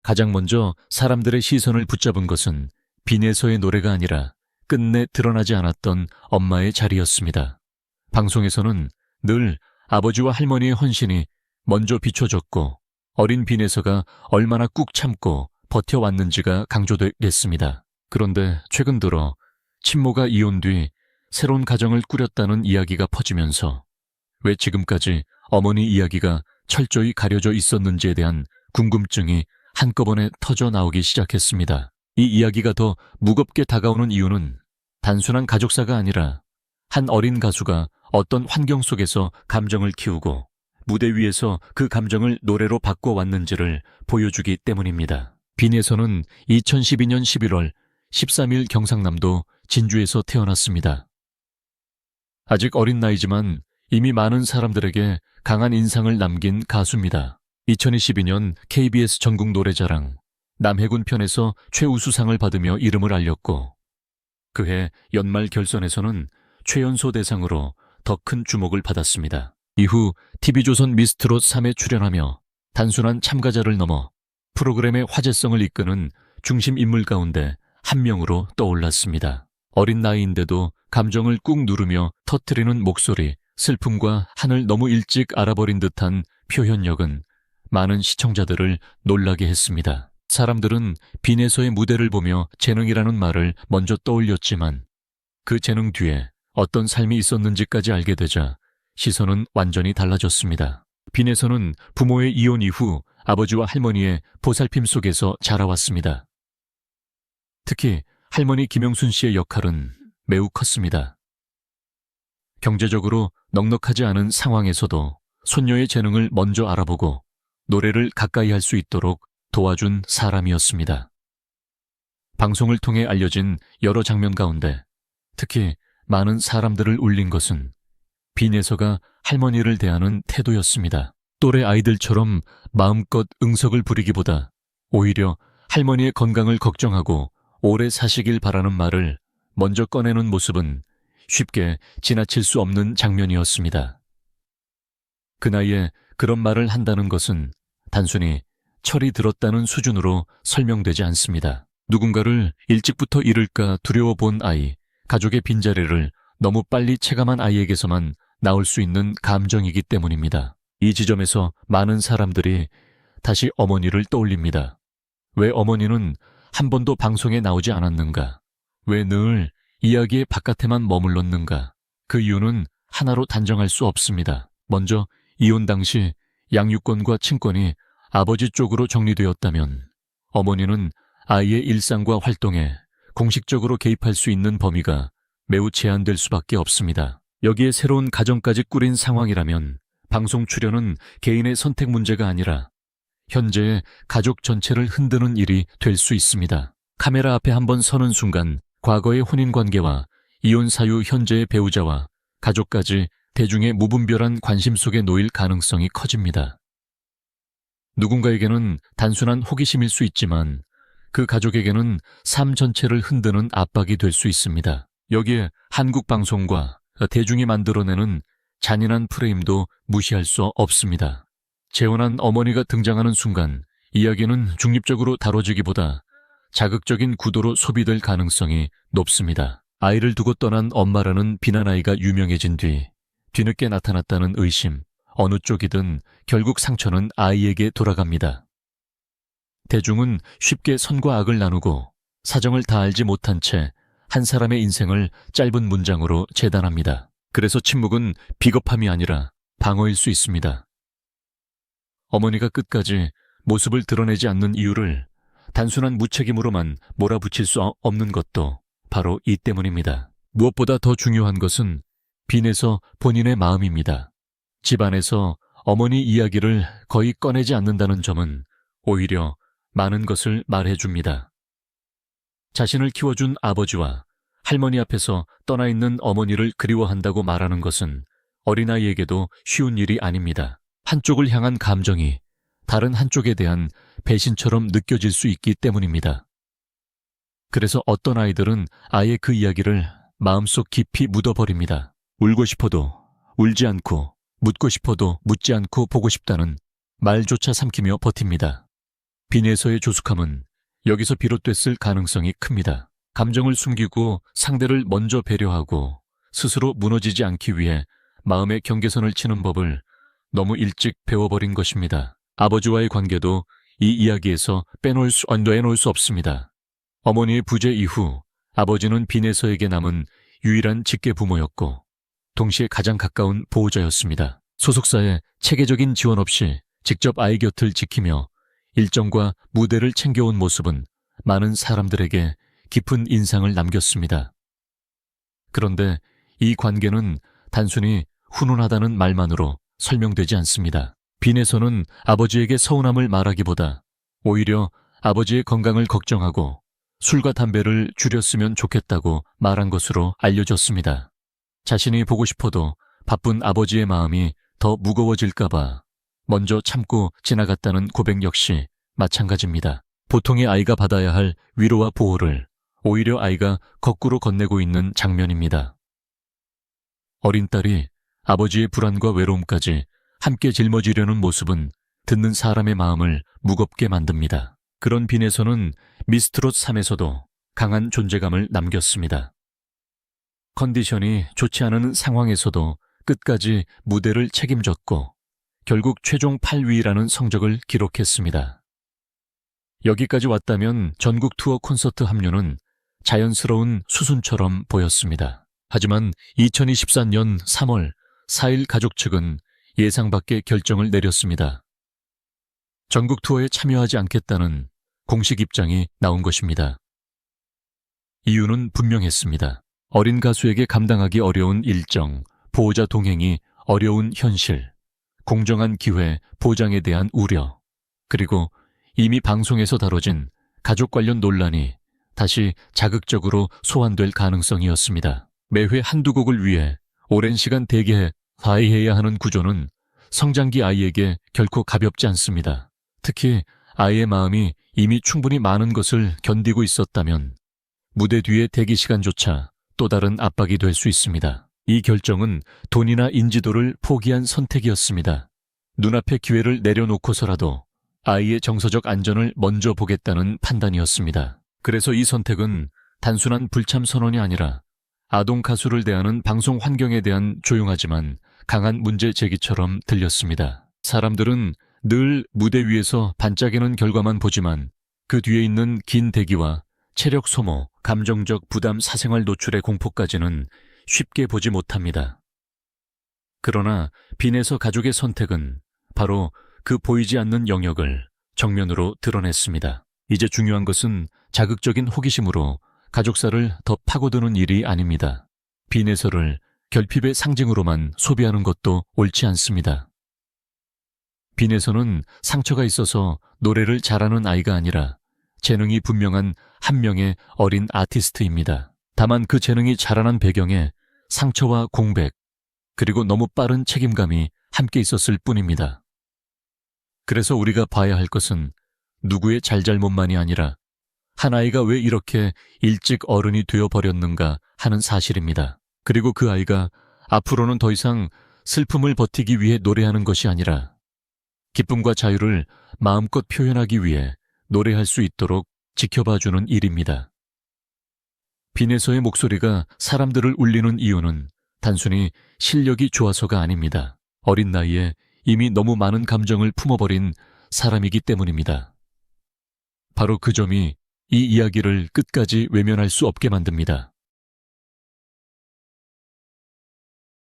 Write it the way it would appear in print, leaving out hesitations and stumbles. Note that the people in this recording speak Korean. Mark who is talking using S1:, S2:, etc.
S1: 가장 먼저 사람들의 시선을 붙잡은 것은 빈에서의 노래가 아니라 끝내 드러나지 않았던 엄마의 자리였습니다. 방송에서는 늘 아버지와 할머니의 헌신이 먼저 비춰졌고 어린 빈에서가 얼마나 꾹 참고 버텨왔는지가 강조되겠습니다. 그런데 최근 들어 친모가 이혼 뒤 새로운 가정을 꾸렸다는 이야기가 퍼지면서 왜 지금까지 어머니 이야기가 철저히 가려져 있었는지에 대한 궁금증이 한꺼번에 터져 나오기 시작했습니다. 이 이야기가 더 무겁게 다가오는 이유는 단순한 가족사가 아니라 한 어린 가수가 어떤 환경 속에서 감정을 키우고 무대 위에서 그 감정을 노래로 바꿔왔는지를 보여주기 때문입니다. 빈에서는 2012년 11월 13일 경상남도 진주에서 태어났습니다. 아직 어린 나이지만 이미 많은 사람들에게 강한 인상을 남긴 가수입니다. 2022년 KBS 전국 노래자랑 남해군 편에서 최우수상을 받으며 이름을 알렸고 그해 연말 결선에서는 최연소 대상으로 더 큰 주목을 받았습니다. 이후 TV조선 미스트롯 3에 출연하며 단순한 참가자를 넘어 프로그램의 화제성을 이끄는 중심 인물 가운데 한 명으로 떠올랐습니다. 어린 나이인데도 감정을 꾹 누르며 터뜨리는 목소리, 슬픔과 한을 너무 일찍 알아버린 듯한 표현력은 많은 시청자들을 놀라게 했습니다. 사람들은 빈에서의 무대를 보며 재능이라는 말을 먼저 떠올렸지만 그 재능 뒤에 어떤 삶이 있었는지까지 알게 되자 시선은 완전히 달라졌습니다. 빈에서는 부모의 이혼 이후 아버지와 할머니의 보살핌 속에서 자라왔습니다. 특히 할머니 김영순 씨의 역할은 매우 컸습니다. 경제적으로 넉넉하지 않은 상황에서도 손녀의 재능을 먼저 알아보고 노래를 가까이 할 수 있도록 도와준 사람이었습니다. 방송을 통해 알려진 여러 장면 가운데 특히 많은 사람들을 울린 것은 빈에서가 할머니를 대하는 태도였습니다. 또래 아이들처럼 마음껏 응석을 부리기보다 오히려 할머니의 건강을 걱정하고 오래 사시길 바라는 말을 먼저 꺼내는 모습은 쉽게 지나칠 수 없는 장면이었습니다. 그 나이에 그런 말을 한다는 것은 단순히 철이 들었다는 수준으로 설명되지 않습니다. 누군가를 일찍부터 잃을까 두려워 본 아이, 가족의 빈자리를 너무 빨리 체감한 아이에게서만 나올 수 있는 감정이기 때문입니다. 이 지점에서 많은 사람들이 다시 어머니를 떠올립니다. 왜 어머니는 한 번도 방송에 나오지 않았는가? 왜 늘 이야기의 바깥에만 머물렀는가? 그 이유는 하나로 단정할 수 없습니다. 먼저 이혼 당시 양육권과 친권이 아버지 쪽으로 정리되었다면 어머니는 아이의 일상과 활동에 공식적으로 개입할 수 있는 범위가 매우 제한될 수밖에 없습니다. 여기에 새로운 가정까지 꾸린 상황이라면 방송 출연은 개인의 선택 문제가 아니라 현재의 가족 전체를 흔드는 일이 될 수 있습니다. 카메라 앞에 한번 서는 순간 과거의 혼인관계와 이혼 사유 현재의 배우자와 가족까지 대중의 무분별한 관심 속에 놓일 가능성이 커집니다. 누군가에게는 단순한 호기심일 수 있지만 그 가족에게는 삶 전체를 흔드는 압박이 될 수 있습니다. 여기에 한국 방송과 대중이 만들어내는 잔인한 프레임도 무시할 수 없습니다. 재혼한 어머니가 등장하는 순간 이야기는 중립적으로 다뤄지기보다 자극적인 구도로 소비될 가능성이 높습니다. 아이를 두고 떠난 엄마라는 비난아이가 유명해진 뒤 뒤늦게 나타났다는 의심, 어느 쪽이든 결국 상처는 아이에게 돌아갑니다. 대중은 쉽게 선과 악을 나누고 사정을 다 알지 못한 채 한 사람의 인생을 짧은 문장으로 재단합니다. 그래서 침묵은 비겁함이 아니라 방어일 수 있습니다. 어머니가 끝까지 모습을 드러내지 않는 이유를 단순한 무책임으로만 몰아붙일 수 없는 것도 바로 이 때문입니다. 무엇보다 더 중요한 것은 빈에서 본인의 마음입니다. 집안에서 어머니 이야기를 거의 꺼내지 않는다는 점은 오히려 많은 것을 말해줍니다. 자신을 키워준 아버지와 할머니 앞에서 떠나 있는 어머니를 그리워한다고 말하는 것은 어린아이에게도 쉬운 일이 아닙니다. 한쪽을 향한 감정이 다른 한쪽에 대한 배신처럼 느껴질 수 있기 때문입니다. 그래서 어떤 아이들은 아예 그 이야기를 마음속 깊이 묻어버립니다. 울고 싶어도 울지 않고 묻고 싶어도 묻지 않고 보고 싶다는 말조차 삼키며 버팁니다. 빈에서의 조숙함은 여기서 비롯됐을 가능성이 큽니다. 감정을 숨기고 상대를 먼저 배려하고 스스로 무너지지 않기 위해 마음의 경계선을 치는 법을 너무 일찍 배워버린 것입니다. 아버지와의 관계도 이 이야기에서 빼놓을 수 없습니다. 어머니의 부재 이후 아버지는 빈에서에게 남은 유일한 직계 부모였고 동시에 가장 가까운 보호자였습니다. 소속사의 체계적인 지원 없이 직접 아이 곁을 지키며 일정과 무대를 챙겨온 모습은 많은 사람들에게 깊은 인상을 남겼습니다. 그런데 이 관계는 단순히 훈훈하다는 말만으로 설명되지 않습니다. 빈에서는 아버지에게 서운함을 말하기보다 오히려 아버지의 건강을 걱정하고 술과 담배를 줄였으면 좋겠다고 말한 것으로 알려졌습니다. 자신이 보고 싶어도 바쁜 아버지의 마음이 더 무거워질까봐 먼저 참고 지나갔다는 고백 역시 마찬가지입니다. 보통의 아이가 받아야 할 위로와 보호를 오히려 아이가 거꾸로 건네고 있는 장면입니다. 어린 딸이 아버지의 불안과 외로움까지 함께 짊어지려는 모습은 듣는 사람의 마음을 무겁게 만듭니다. 그런 빈에서는 미스트롯 3에서도 강한 존재감을 남겼습니다. 컨디션이 좋지 않은 상황에서도 끝까지 무대를 책임졌고 결국 최종 8위라는 성적을 기록했습니다. 여기까지 왔다면 전국 투어 콘서트 합류는 자연스러운 수순처럼 보였습니다. 하지만 2024년 3월 4일 가족 측은 예상 밖의 결정을 내렸습니다. 전국 투어에 참여하지 않겠다는 공식 입장이 나온 것입니다. 이유는 분명했습니다. 어린 가수에게 감당하기 어려운 일정, 보호자 동행이 어려운 현실, 공정한 기회, 보장에 대한 우려, 그리고 이미 방송에서 다뤄진 가족 관련 논란이 다시 자극적으로 소환될 가능성이었습니다. 매회 한두 곡을 위해 오랜 시간 대기해 화해해야 하는 구조는 성장기 아이에게 결코 가볍지 않습니다. 특히 아이의 마음이 이미 충분히 많은 것을 견디고 있었다면 무대 뒤의 대기 시간조차 또 다른 압박이 될 수 있습니다. 이 결정은 돈이나 인지도를 포기한 선택이었습니다. 눈앞의 기회를 내려놓고서라도 아이의 정서적 안전을 먼저 보겠다는 판단이었습니다. 그래서 이 선택은 단순한 불참 선언이 아니라 아동 가수를 대하는 방송 환경에 대한 조용하지만 강한 문제 제기처럼 들렸습니다. 사람들은 늘 무대 위에서 반짝이는 결과만 보지만 그 뒤에 있는 긴 대기와 체력 소모, 감정적 부담, 사생활 노출의 공포까지는 쉽게 보지 못합니다. 그러나 빈에서 가족의 선택은 바로 그 보이지 않는 영역을 정면으로 드러냈습니다. 이제 중요한 것은 자극적인 호기심으로 가족사를 더 파고드는 일이 아닙니다. 빈에서를 결핍의 상징으로만 소비하는 것도 옳지 않습니다. 빈에서는 상처가 있어서 노래를 잘하는 아이가 아니라 재능이 분명한 한 명의 어린 아티스트입니다. 다만 그 재능이 자라난 배경에 상처와 공백, 그리고 너무 빠른 책임감이 함께 있었을 뿐입니다. 그래서 우리가 봐야 할 것은 누구의 잘잘못만이 아니라 한 아이가 왜 이렇게 일찍 어른이 되어버렸는가 하는 사실입니다. 그리고 그 아이가 앞으로는 더 이상 슬픔을 버티기 위해 노래하는 것이 아니라 기쁨과 자유를 마음껏 표현하기 위해 노래할 수 있도록 지켜봐주는 일입니다. 빈에서의 목소리가 사람들을 울리는 이유는 단순히 실력이 좋아서가 아닙니다. 어린 나이에 이미 너무 많은 감정을 품어버린 사람이기 때문입니다. 바로 그 점이 이 이야기를 끝까지 외면할 수 없게 만듭니다.